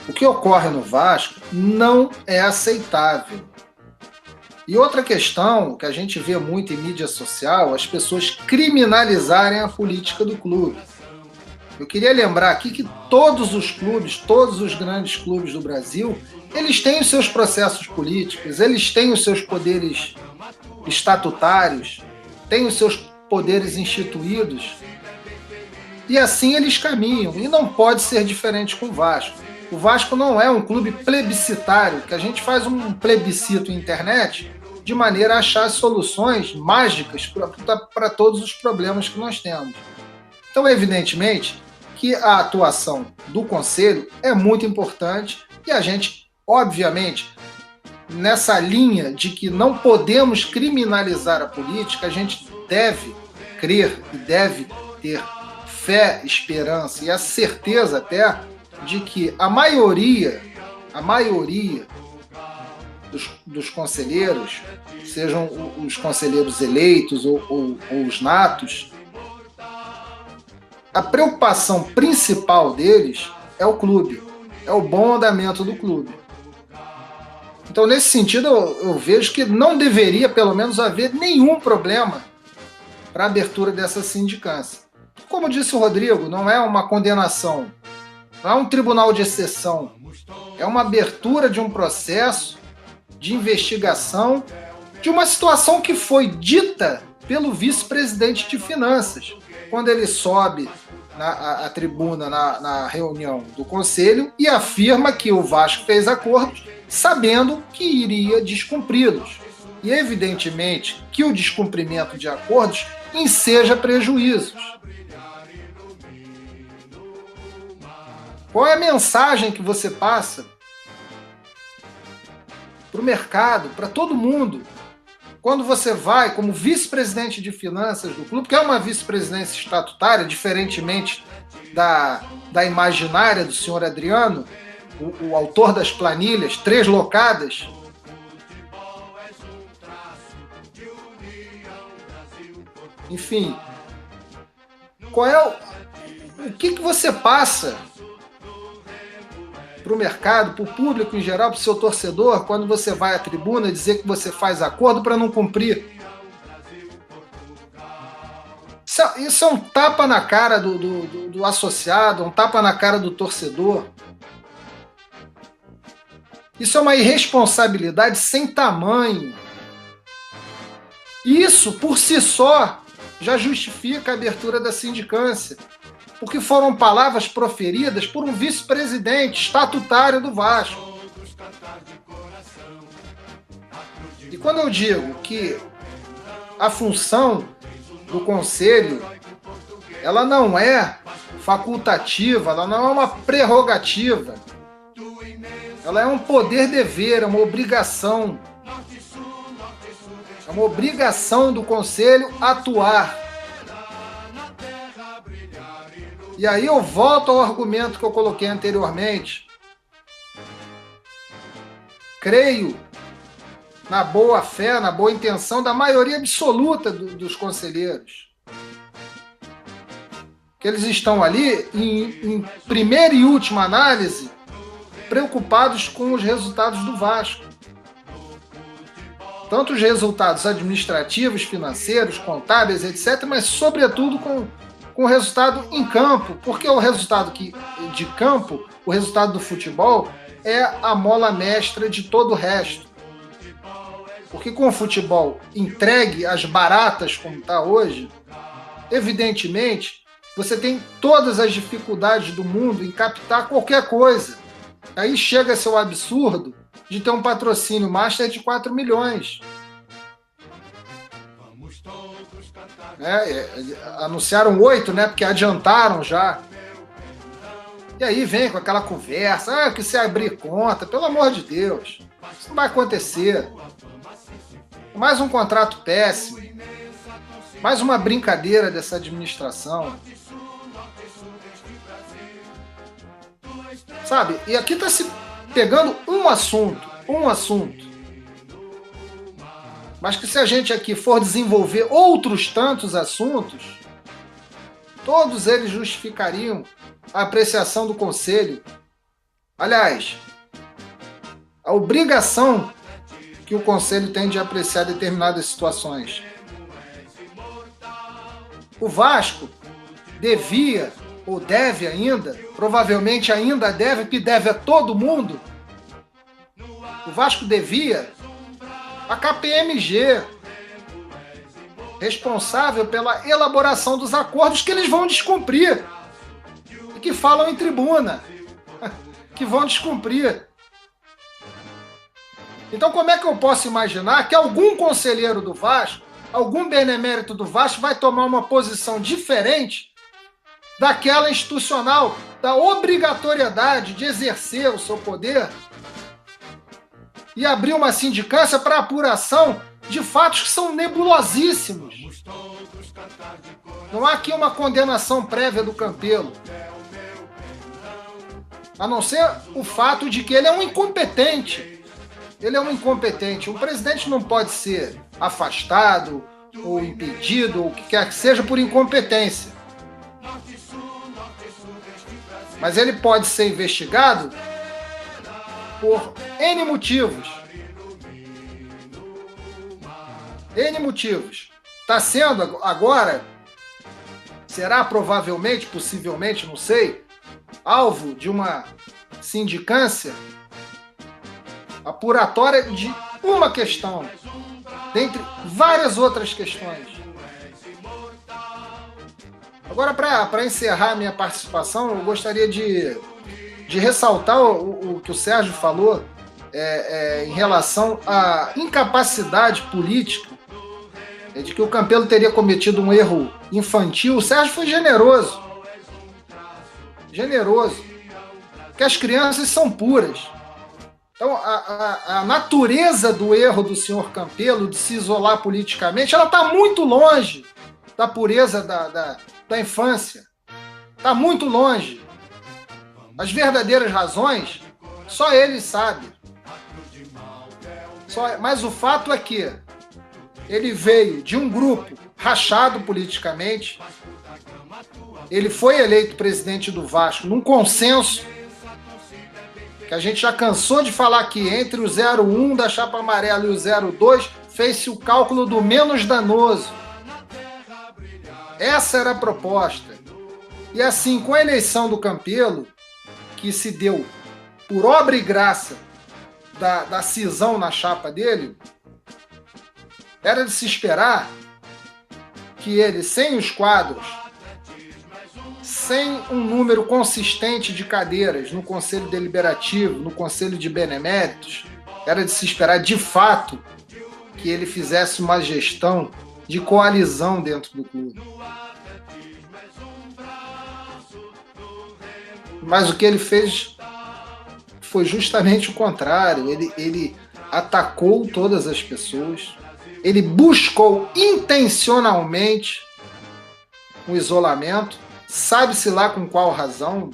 O que ocorre no Vasco não é aceitável. E outra questão que a gente vê muito em mídia social, as pessoas criminalizarem a política do clube. Eu queria lembrar aqui que todos os clubes, todos os grandes clubes do Brasil, eles têm os seus processos políticos, eles têm os seus poderes estatutários, têm os seus poderes instituídos, e assim eles caminham, e não pode ser diferente com o Vasco. O Vasco não é um clube plebiscitário, que a gente faz um plebiscito na internet de maneira a achar soluções mágicas para todos os problemas que nós temos. Então, evidentemente, que a atuação do Conselho é muito importante e a gente, obviamente, nessa linha de que não podemos criminalizar a política, a gente deve crer e deve ter fé, esperança e a certeza até de que a maioria dos conselheiros, sejam os conselheiros eleitos ou os natos, a preocupação principal deles é o clube, é o bom andamento do clube. Então, nesse sentido, eu vejo que não deveria, pelo menos, haver nenhum problema para a abertura dessa sindicância. Como disse o Rodrigo, não é uma condenação, não é um tribunal de exceção, é uma abertura de um processo de investigação de uma situação que foi dita pelo vice-presidente de Finanças, quando ele sobe a tribuna na reunião do Conselho e afirma que o Vasco fez acordos sabendo que iria descumpri-los. E, evidentemente, que o descumprimento de acordos enseja prejuízos. Qual é a mensagem que você passa para o mercado, para todo mundo, quando você vai como vice-presidente de finanças do clube, que é uma vice-presidência estatutária, diferentemente da imaginária do senhor Adriano, o autor das planilhas translocadas? Enfim, o que você passa para o mercado, para o público em geral, para o seu torcedor, quando você vai à tribuna dizer que você faz acordo para não cumprir? Isso é um tapa na cara do associado, um tapa na cara do torcedor. Isso é uma irresponsabilidade sem tamanho. Isso, por si só, já justifica a abertura da sindicância, porque foram palavras proferidas por um vice-presidente estatutário do Vasco. E quando eu digo que a função do Conselho, ela não é facultativa, ela não é uma prerrogativa, ela é um poder-dever, é uma obrigação. É uma obrigação do Conselho atuar. E aí eu volto ao argumento que eu coloquei anteriormente. Creio na boa fé, na boa intenção da maioria absoluta dos conselheiros. Que eles estão ali, em primeira e última análise, preocupados com os resultados do Vasco. Tanto os resultados administrativos, financeiros, contábeis, etc., mas sobretudo com o resultado em campo, porque o resultado de campo, o resultado do futebol, é a mola mestra de todo o resto. Porque com o futebol entregue às baratas como está hoje, evidentemente, você tem todas as dificuldades do mundo em captar qualquer coisa. Aí chega-se ao absurdo de ter um patrocínio master de 4 milhões. Anunciaram 8, né? Porque adiantaram já. E aí vem com aquela conversa, que se abrir conta, pelo amor de Deus, isso não vai acontecer. Mais um contrato péssimo, mais uma brincadeira dessa administração. Sabe? E aqui está se pegando um assunto, mas que se a gente aqui for desenvolver outros tantos assuntos, todos eles justificariam a apreciação do Conselho Aliás, a obrigação que o Conselho tem de apreciar determinadas situações. O Vasco devia, ou deve ainda, provavelmente ainda deve, que deve a todo mundo, o Vasco devia a KPMG, responsável pela elaboração dos acordos que eles vão descumprir, e que falam em tribuna, que vão descumprir. Então, como é que eu posso imaginar que algum conselheiro do Vasco, algum benemérito do Vasco vai tomar uma posição diferente daquela institucional, da obrigatoriedade de exercer o seu poder e abrir uma sindicância para apuração de fatos que são nebulosíssimos? Não há aqui uma condenação prévia do Campelo, a não ser o fato de que ele é um incompetente. Ele é um incompetente. Um presidente não pode ser afastado ou impedido, ou o que quer que seja, por incompetência. Mas ele pode ser investigado por N motivos. N motivos. Está sendo agora, será provavelmente, possivelmente, não sei, alvo de uma sindicância apuratória de uma questão, dentre várias outras questões. Agora, para encerrar a minha participação, eu gostaria de ressaltar o que o Sérgio falou em relação à incapacidade política, de que o Campelo teria cometido um erro infantil. O Sérgio foi generoso, porque as crianças são puras. Então, a natureza do erro do senhor Campelo de se isolar politicamente, ela está muito longe da pureza da infância. Está muito longe. As verdadeiras razões, só ele sabe. Mas o fato é que ele veio de um grupo rachado politicamente. Ele foi eleito presidente do Vasco num consenso que a gente já cansou de falar aqui, entre o 01 da chapa amarela e o 02, fez-se o cálculo do menos danoso. Essa era a proposta. E assim, com a eleição do Campelo, que se deu por obra e graça da cisão na chapa dele, era de se esperar que ele, sem os quadros, sem um número consistente de cadeiras no Conselho Deliberativo, no Conselho de Beneméritos, era de se esperar, de fato, que ele fizesse uma gestão de coalizão dentro do clube. Mas o que ele fez foi justamente o contrário. Ele atacou todas as pessoas, ele buscou intencionalmente o isolamento, sabe-se lá com qual razão,